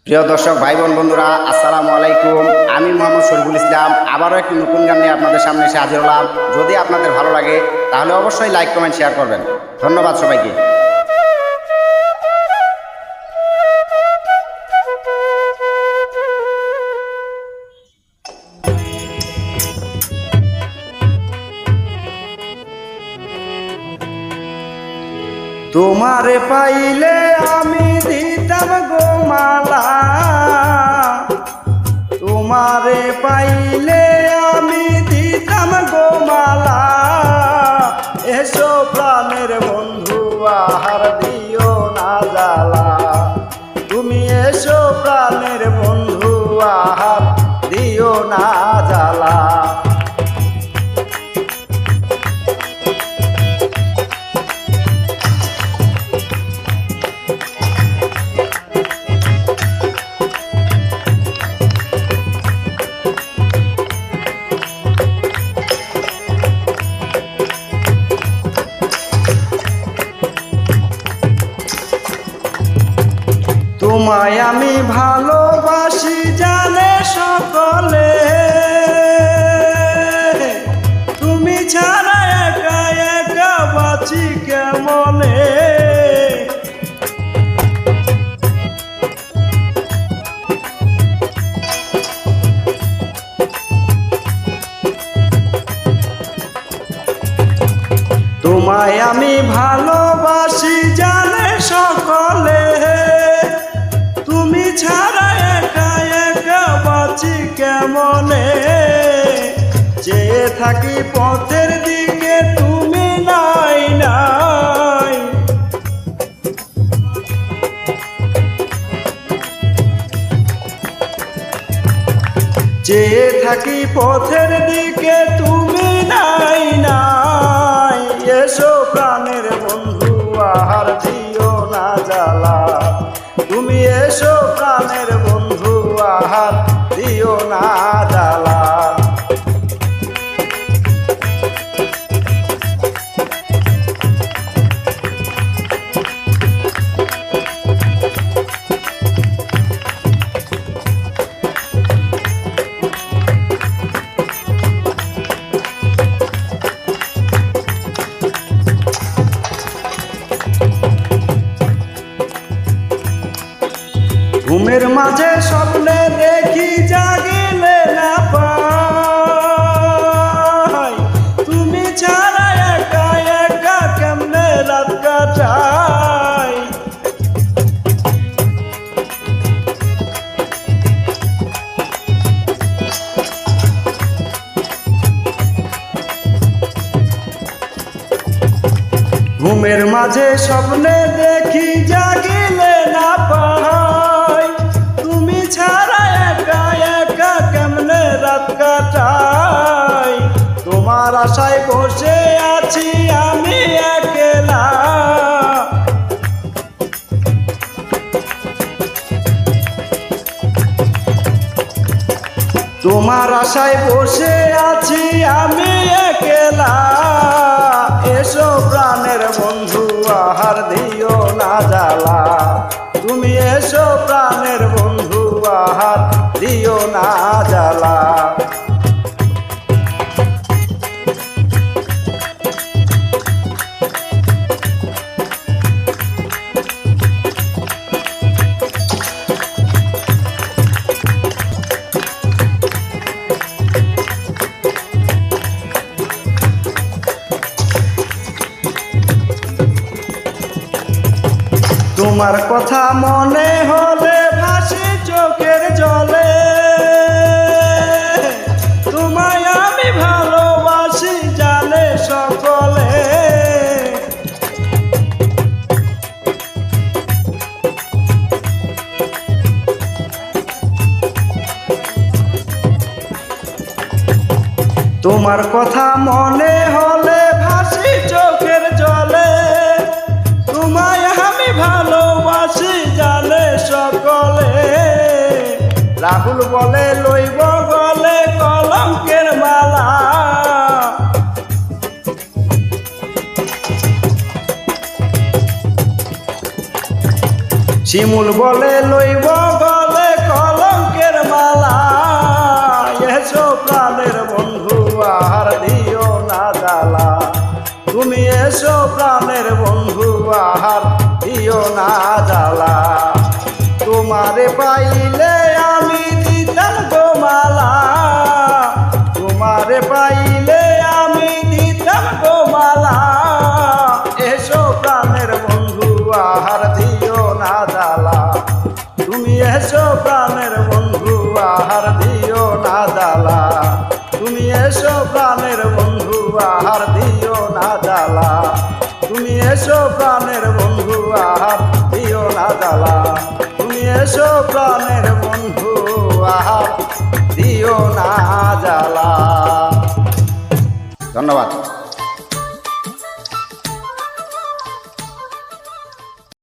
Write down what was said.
প্রিয় দর্শক ভাই বোন বন্ধুরা, আসসালামু আলাইকুম। আমি মোহাম্মদ শরীফুল ইসলাম আবারও একটি নতুন গান নিয়ে আপনাদের সামনে এসে হাজির হলাম। যদি আপনাদের ভালো লাগে তাহলে অবশ্যই লাইক কমেন্ট শেয়ার করবেন। ধন্যবাদ সবাইকে। তোমারে পাইলে আমি দিতাম গো মালা, তোমারে পাইলে আমি দিতাম গো মালা। এসো প্রাণের বন্ধু আহার দিও না জ্বালা, তুমি এসো প্রাণের বন্ধু আহার দিও না জ্বালা। তোমায় আমি ভালোবাসি জানে সকলে, তুমি ছাড়া একা একা বাঁচি কেমনে। তোমায় আমি ভালোবাসি জানে সকলে, তুমি ছাড়া একা একা বাঁচি কেমনে। চেয়ে থাকি পথের দিকে তুমি নাই নাই, চেয়ে থাকি পথের দিকে তুমি নাই নাই। এসো প্রাণের বন্ধু আহার দিও না জ্বালা, তুমি এসো প্রাণের বন্ধু আহার দিও না জ্বালা। ঘুমের মাঝে স্বপ্নে দেখি জাগিলে না পাই, তুমি ছাড়া একা একা কেমনে রাত কাটাই। ঘুমের মাঝে স্বপ্নে দেখি জাগিলে না পাই, তুমি ছাড়া একা একা কেমনে রাত কাটাই। তোমার আশায় বসে আছি আমি একলা, তোমার আশায় বসে আছি আমি একলা। এসো প্রাণের বন্ধু আহার দিও না জ্বালা, তুমি এসো প্রাণের বন্ধু আহার দিও না জ্বালা। তোমার কথা মনে হলে ভাসি চোখের জলে, তোমায় আমি ভালোবাসি জানে সকলে। তোমার কথা মনে হলে ভাসি চোখের জলে, তোমায় আমি ভালোবাসি জানে সকলে। রাহুল বলে লইব গলে কলঙ্কের মালা, শিমুল বলে লইব গলে না জ্বালা। তোমারে পাইলে আমি দিতাম গো মালা, তোমারে পাইলে আমি দিতাম গো মালা। এসো প্রাণের বন্ধু আহার দিও না জ্বালা, তুমি এসো প্রাণের বন্ধু আহার দিও না জ্বালা, তুমি এসো প্রাণের বন্ধু আহার দিও না জ্বালা, তুমি এসো প্রাণের বন্ধু আহার দিও না জ্বালা, তুমি এসো প্রাণের